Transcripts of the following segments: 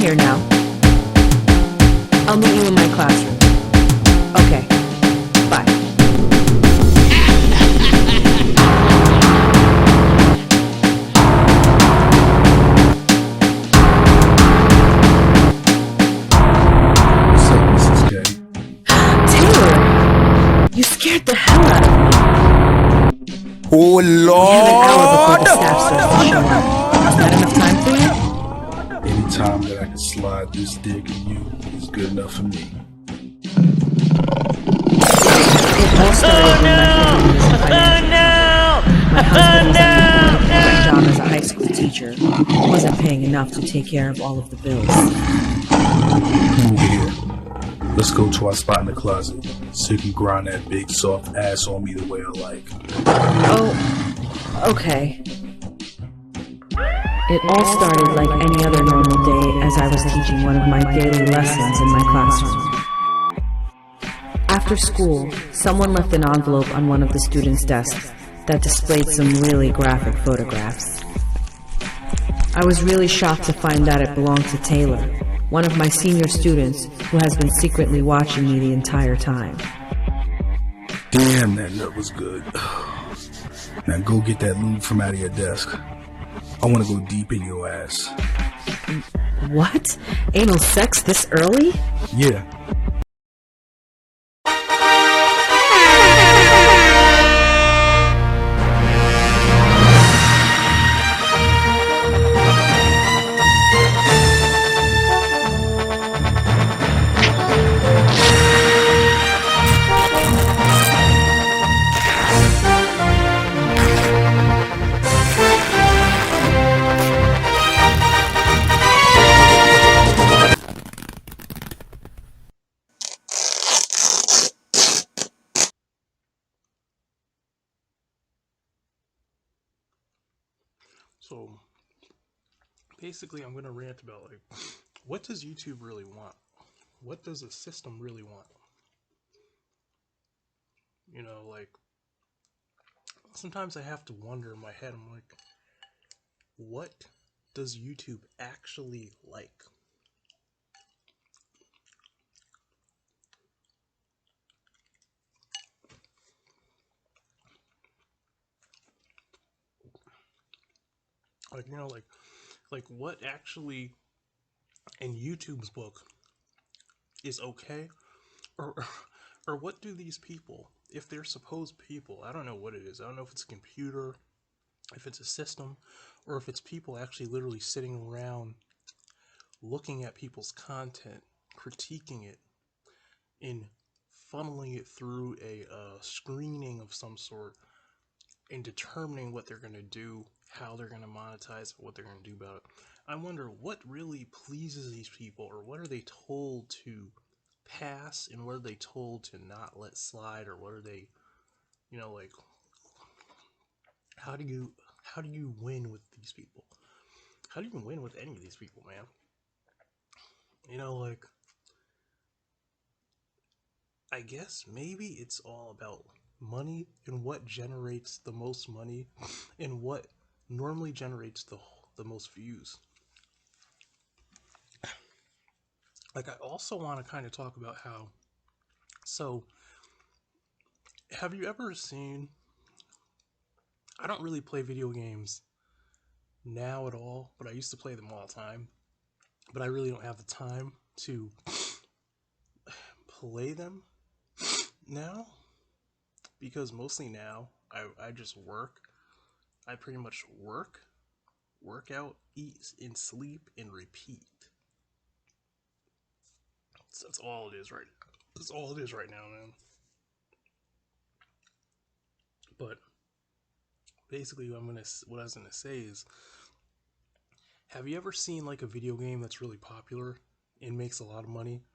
here now. I'll meet you in my classroom. Okay, bye. What's up, Mrs. K? Taylor! You scared the hell out of me. Oh We have an hour before the staff starts to show up. Is that enough time for you? Any time that I can slide this dick in you is good enough for me. It all started when my family was in financial trouble. My husband was unemployed, and my job as a high school teacher wasn't paying enough to take care of all of the bills. Come over here. Let's go to our spot in the closet so you can grind that big soft ass on me the way I like. Oh, okay. It all started like any other normal day as I was teaching one of my daily lessons in my classroom. After school, someone left an envelope on one of the students' desks that displayed some really graphic photographs. I was really shocked to find that it belonged to Taylor, one of my senior students who has been secretly watching me the entire time. Damn, that nut was good. Now go get that lube from out of your desk. I want to go deep in your ass. What? Anal sex this early? Yeah. So basically, I'm going to rant about like, what does YouTube really want? What does the system really want? You know, like, sometimes I have to wonder in my head, I'm like, what does YouTube actually like? Like, you know, like what actually in YouTube's book is okay? Or or what do these people, if they're supposed people, I don't know what it is. I don't know if it's a computer, if it's a system, or if it's people actually literally sitting around looking at people's content, critiquing it, and funneling it through a screening of some sort, and determining what they're going to do, how they're going to monetize it, what they're going to do about it. I wonder what really pleases these people, or what are they told to pass, and what are they told to not let slide, or what are they, you know, like, how do you win with these people? How do you win with any of these people, man? You know, like, I guess maybe it's all about money and what generates the most money and what normally generates the most views. Like, I also want to kind of talk about how, so have you ever seen, I don't really play video games now at all, but I used to play them all the time, but I really don't have the time to play them now, because mostly now I just work. I pretty much work out, eat, and sleep, and repeat. That's all it is right now. That's all it is right now, man. But basically, what I was gonna say is, have you ever seen like a video game that's really popular and makes a lot of money,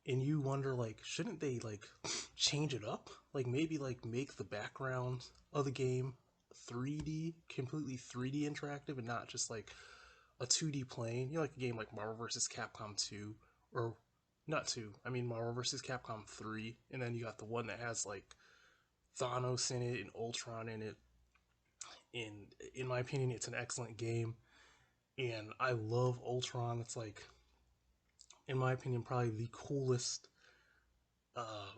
and you wonder, like, shouldn't they like change it up? Like, maybe like make the background of the game 3D, completely 3D interactive, and not just like a 2D plane. You know, like a game like Marvel vs. Capcom 2, or not 2, I mean Marvel vs. Capcom 3, and then you got the one that has like Thanos in it and Ultron in it. And in my opinion, it's an excellent game, and I love Ultron. It's like in my opinion, probably the coolest uh,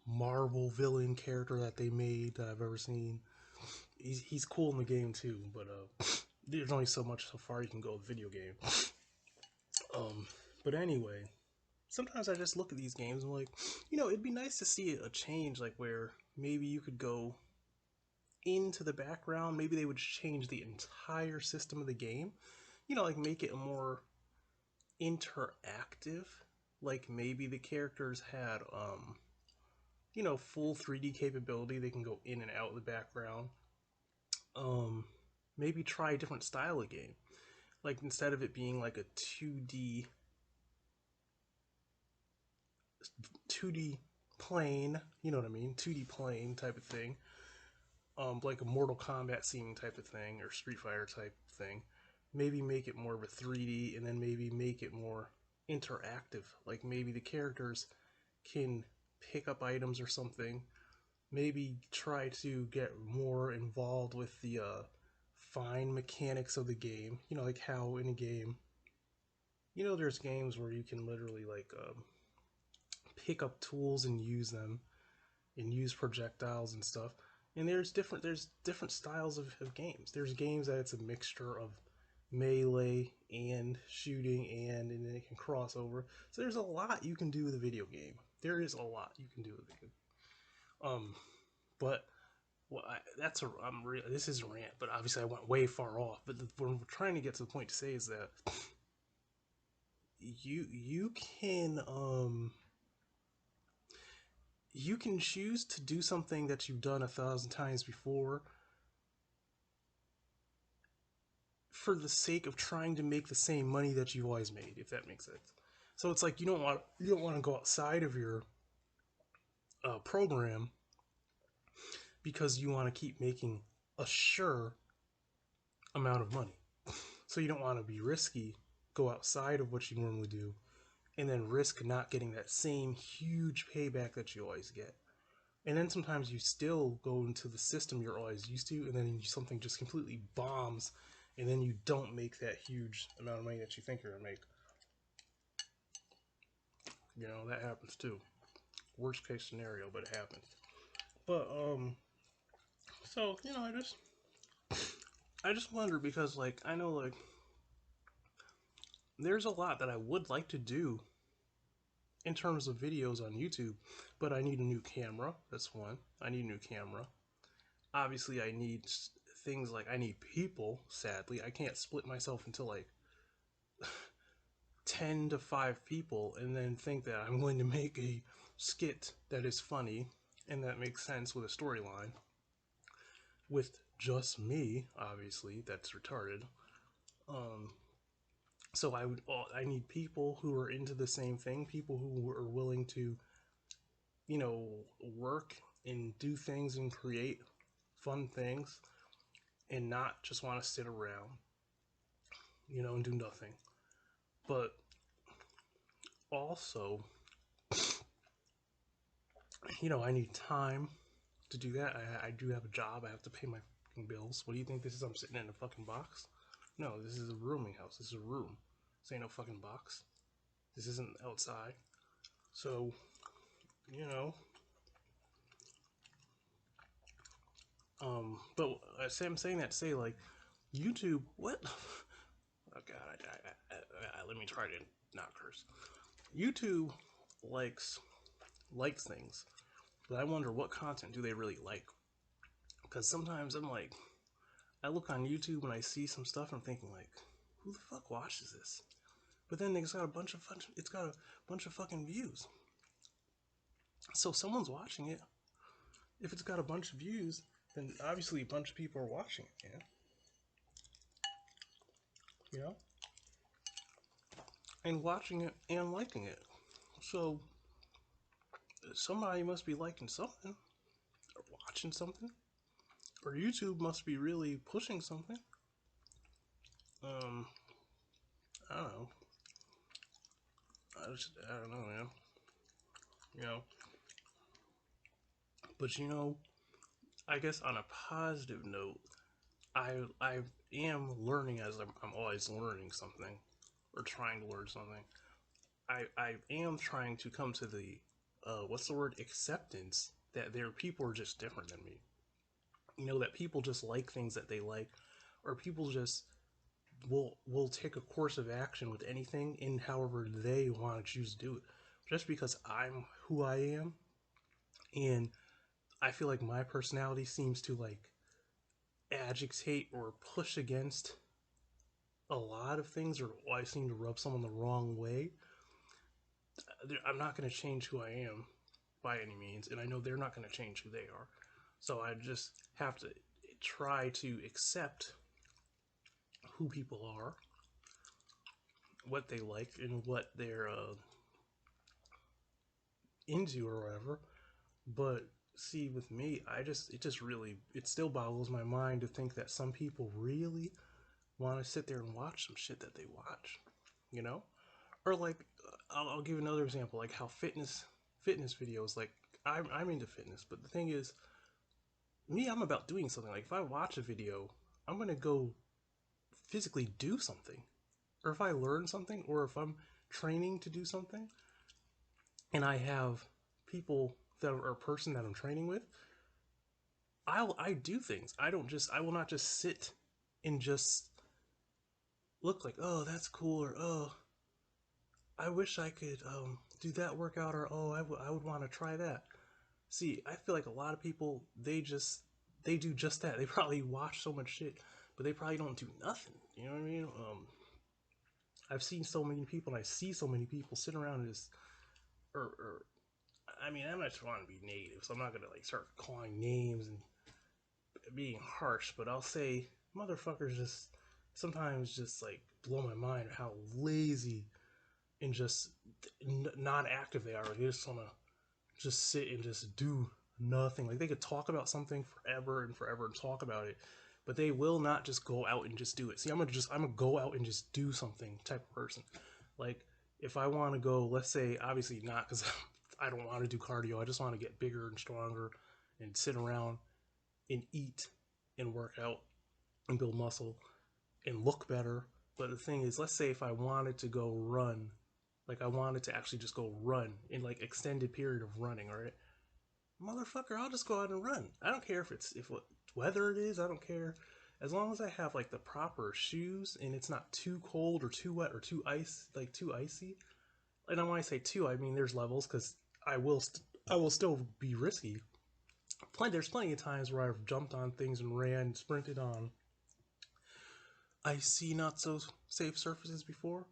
Marvel villain character that they made that I've ever seen. He's cool in the game too, but there's only so much so far you can go with video game. Um, but anyway, sometimes I just look at these games and I'm like, it'd be nice to see a change, like where maybe you could go into the background. Maybe they would change the entire system of the game. Like make it more interactive. Like maybe the characters had full 3D capability. They can go in and out of the background. Um, Maybe try a different style of game. Like instead of it being like a 2D plane, you know what I mean? 2D plane type of thing. Like a Mortal Kombat scene type of thing or Street Fighter type thing. Maybe make it more of a 3D and then maybe make it more interactive. Like maybe the characters can pick up items or something. Maybe try to get more involved with the fine mechanics of the game. Like how in a game, there's games where you can literally like pick up tools and use them and use projectiles and stuff. And there's different styles of games. There's games that it's a mixture of melee and shooting and then it can cross over. So there's a lot you can do with a video game. There is a lot you can do with it. But this is a rant, but obviously I went way far off. But what I'm trying to get to the point to say is that you can choose to do something that you've done 1,000 times before for the sake of trying to make the same money that you've always made, if that makes sense. So it's like you don't want to go outside of your program because you want to keep making a sure amount of money. So you don't want to be risky, go outside of what you normally do, and then risk not getting that same huge payback that you always get. And then sometimes you still go into the system you're always used to, and then something just completely bombs, and then you don't make that huge amount of money that you think you're going to make. That happens too. Worst case scenario, but it happens. But, so, I just wonder because, like, I know, like, there's a lot that I would like to do in terms of videos on YouTube, but I need a new camera. That's one. I need a new camera. Obviously, I need things like I need people, sadly. I can't split myself into like 10 to 5 people and then think that I'm going to make a skit that is funny and that makes sense with a storyline. With just me, obviously, that's retarded. So I need people who are into the same thing, people who are willing to, work and do things and create fun things and not just want to sit around, and do nothing. But also, I need time to do that. I do have a job. I have to pay my fucking bills. What do you think this is? I'm sitting in a fucking box? No, this is a rooming house. This is a room. This ain't no fucking box. This isn't outside. So, but I'm saying that to say, like, YouTube, what? Oh, God, let me try to not curse. YouTube likes things, but I wonder what content do they really like? Because sometimes I'm like, I look on YouTube and I see some stuff and I'm thinking like, who the fuck watches this? But then it's got a bunch of fucking views. So someone's watching it. If it's got a bunch of views, then obviously a bunch of people are watching it, and watching it and liking it. So somebody must be liking something or watching something, or YouTube must be really pushing something. I don't know. I don't know, man. But I guess on a positive note, I am learning as I'm always learning something or trying to learn something. I am trying to come to the what's the word, acceptance that there people are just different than me. You know, that people just like things that they like, or people just will take a course of action with anything in however they want to choose to do it. Just because I'm who I am, and I feel like my personality seems to like agitate or push against a lot of things, or I seem to rub someone the wrong way, I'm not going to change who I am by any means, and I know they're not going to change who they are. So I just have to try to accept who people are, what they like, and what they're into or whatever. But see, with me, it still boggles my mind to think that some people really want to sit there and watch some shit that they watch, you know? Or like, I'll give another example, like how fitness videos, like I'm into fitness, but the thing is, me, I'm about doing something. Like if I watch a video, I'm gonna go physically do something, or if I learn something, or if I'm training to do something, and I have people that are a person that I'm training with, I do things. I will not just sit and just look like, oh, that's cool, or oh, I wish I could do that workout, or oh, I would want to try that. See, I feel like a lot of people, they do just that. They probably watch so much shit, but they probably don't do nothing. You know what I mean? I've seen so many people, and I see so many people sit around and just, or I mean, I'm not trying to be negative, so I'm not gonna like start calling names and being harsh, but I'll say motherfuckers just sometimes just like blow my mind how lazy and just not active they are. Like, they just wanna just sit and just do nothing. Like they could talk about something forever and forever and talk about it, but they will not just go out and just do it. See, I'm gonna go out and just do something type of person. Like if I want to go, let's say, obviously not because I don't want to do cardio. I just want to get bigger and stronger and sit around and eat and work out and build muscle and look better. But the thing is, let's say if I wanted to go run, like I wanted to actually just go run in like extended period of running, all right? Motherfucker, I'll just go out and run. I don't care if what weather it is, I don't care. As long as I have like the proper shoes and it's not too cold or too wet or too icy. And when I say too, I mean there's levels because I will still be risky. There's plenty of times where I've jumped on things and ran, sprinted on icy, not so safe surfaces before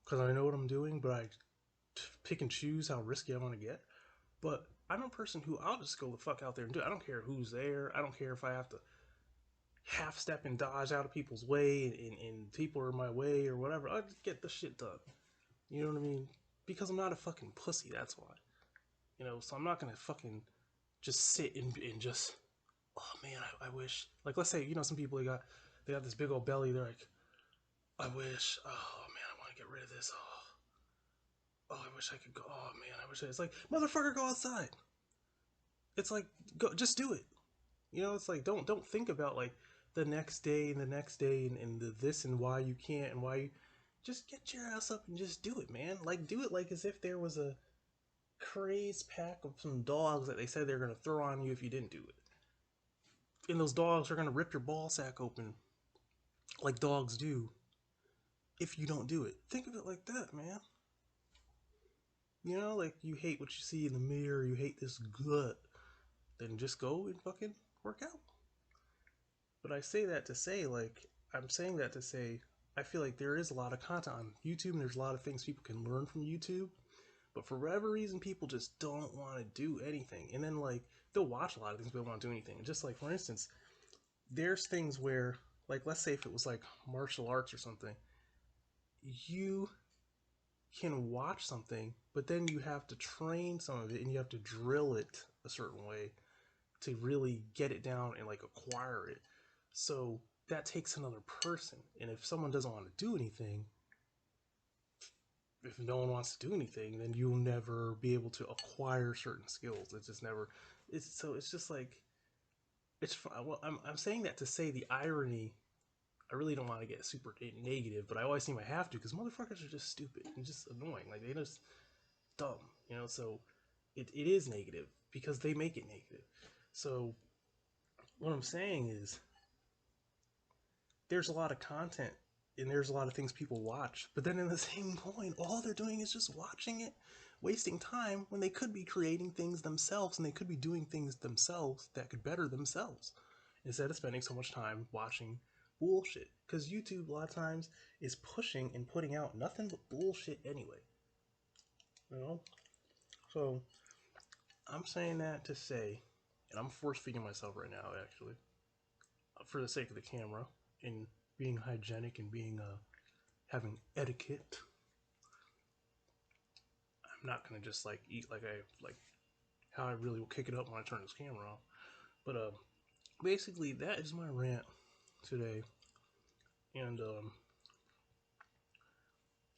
because I know what I'm doing, but I pick and choose how risky I want to get. But I'm a person who I'll just go the fuck out there and do it. I don't care who's there. I don't care if I have to half step and dodge out of people's way and people are in my way or whatever. I'll just get the shit done. You know what I mean? Because I'm not a fucking pussy, that's why. You know, so I'm not gonna fucking just sit and just, oh man, I wish, like let's say, you know, some people they got this big old belly, they're like, I wish, oh man, I wanna get rid of this. Oh, I wish I could go, oh man, I wish it's like, motherfucker, go outside. It's like, go, just do it. You know, it's like don't think about like the next day and the next day and the this and why you can't and why you just get your ass up and just do it, man. Like do it like as if there was a crazed pack of some dogs that they said they're gonna throw on you if you didn't do it. And those dogs are gonna rip your ball sack open like dogs do if you don't do it. Think of it like that, man. You know, like you hate what you see in the mirror, you hate this gut, then just go and fucking work out. But I say that to say, like, I'm saying that to say, I feel like there is a lot of content on YouTube and there's a lot of things people can learn from YouTube. But for whatever reason, people just don't want to do anything. And then, like, they'll watch a lot of things, but don't want to do anything. And just like, for instance, there's things where, like, let's say if it was like martial arts or something, you can watch something, but then you have to train some of it and you have to drill it a certain way to really get it down and like acquire it. So that takes another person. And if someone doesn't want to do anything, if no one wants to do anything, then you'll never be able to acquire certain skills. It's just never. It's just like it's. Well, I'm saying that to say the irony I really don't want to get super negative, but I always seem I have to because motherfuckers are just stupid and just annoying. Like, they're just dumb, you know? So it is negative because they make it negative. So what I'm saying is there's a lot of content and there's a lot of things people watch, but then in the same coin, all they're doing is just watching it, wasting time when they could be creating things themselves and they could be doing things themselves that could better themselves instead of spending so much time watching bullshit. Because YouTube a lot of times is pushing and putting out nothing but bullshit anyway, you know? So I'm saying that to say, and I'm force feeding myself right now actually, for the sake of the camera and being hygienic and being having etiquette. I'm not gonna just like eat like how I really will kick it up when I turn this camera off. But basically that is my rant today. And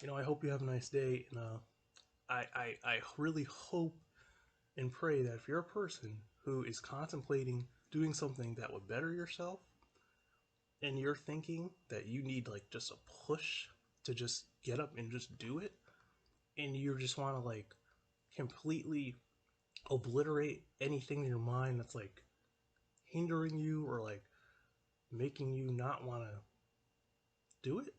you know, I hope you have a nice day. And I really hope and pray that if you're a person who is contemplating doing something that would better yourself, and you're thinking that you need like just a push to just get up and just do it, and you just want to like completely obliterate anything in your mind that's like hindering you or like making you not want to do it,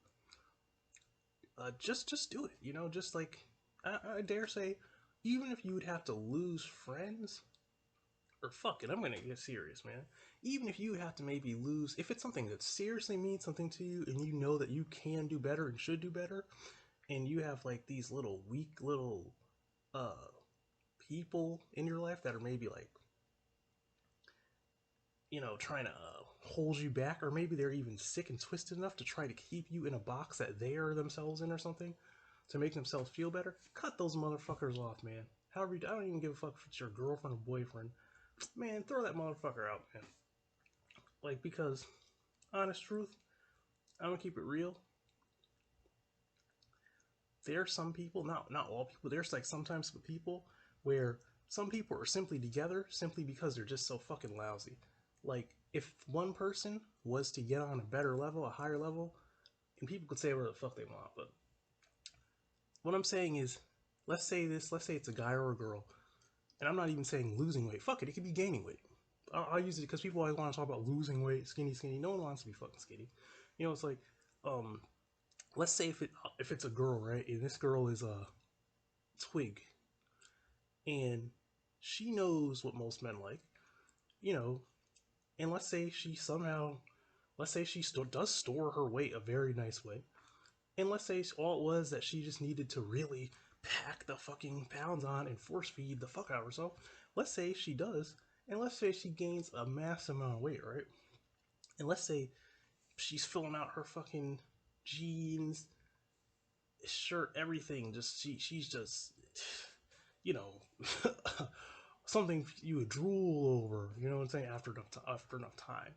just do it, you know. Just like I dare say, even if you would have to lose friends, or fuck it, I'm gonna get serious, man. Even if you have to maybe lose, if it's something that seriously means something to you and you know that you can do better and should do better, and you have like these little weak little uh people in your life that are maybe like, you know, trying to hold you back, or maybe they're even sick and twisted enough to try to keep you in a box that they are themselves in or something to make themselves feel better, cut those motherfuckers off, man. However, I don't even give a fuck if it's your girlfriend or boyfriend. Man, throw that motherfucker out, man. Like, because, honest truth, I'm gonna keep it real. There's some people, not all people, there's like sometimes people where some people are simply together simply because they're just so fucking lousy. Like, if one person was to get on a better level, a higher level, and people could say whatever the fuck they want, but what I'm saying is, let's say it's a guy or a girl, and I'm not even saying losing weight. Fuck it, it could be gaining weight. I'll use it because people always want to talk about losing weight, skinny. No one wants to be fucking skinny. You know, it's like, let's say if it's a girl, right, and this girl is a twig, and she knows what most men like, you know, and let's say she does store her weight a very nice way, and let's say all it was that she just needed to really pack the fucking pounds on and force feed the fuck out of herself. Let's say she does, and let's say she gains a massive amount of weight, right? And let's say she's filling out her fucking jeans, shirt, everything. Just she's just, you know, something you would drool over. You know what I'm saying? After enough time,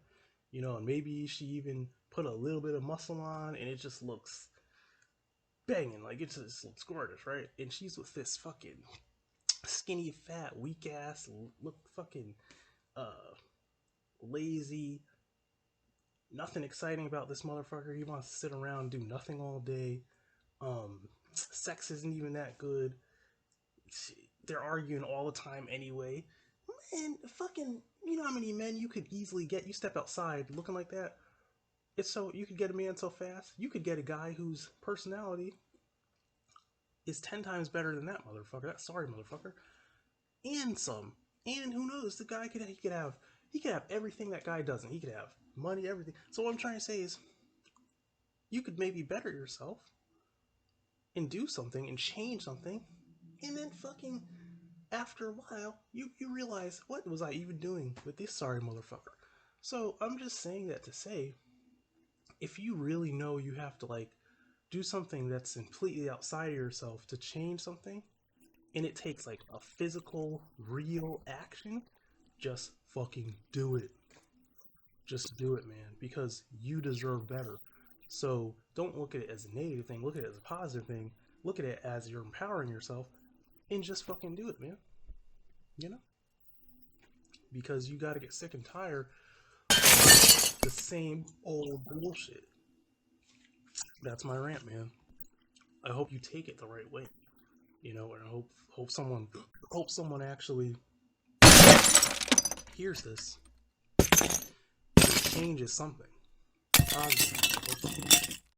you know, and maybe she even put a little bit of muscle on, and it just looks banging. Like, it just looks gorgeous, right? And she's with this fucking skinny, fat, weak ass, look fucking lazy. Nothing exciting about this motherfucker. He wants to sit around and do nothing all day. Sex isn't even that good. They're arguing all the time anyway. Man, fucking, you know how many men you could easily get? You step outside looking like that. It's so, you could get a man so fast. You could get a guy whose personality is 10 times better than that motherfucker. That sorry motherfucker. And some. And who knows? The guy he could have everything that guy doesn't. He could have money, everything. So what I'm trying to say is, you could maybe better yourself and do something and change something, and then fucking after a while you realize, what was I even doing with this sorry motherfucker? So I'm just saying that to say, if you really know you have to like do something that's completely outside of yourself to change something, and it takes like a physical real action, just fucking do it. Just do it, man, because you deserve better. So don't look at it as a negative thing. Look at it as a positive thing. Look at it as you're empowering yourself, and just fucking do it, man. You know? Because you gotta get sick and tired of the same old bullshit. that's my rant, man. I hope you take it the right way, you know, and I hope someone actually hears this. Changes something positive.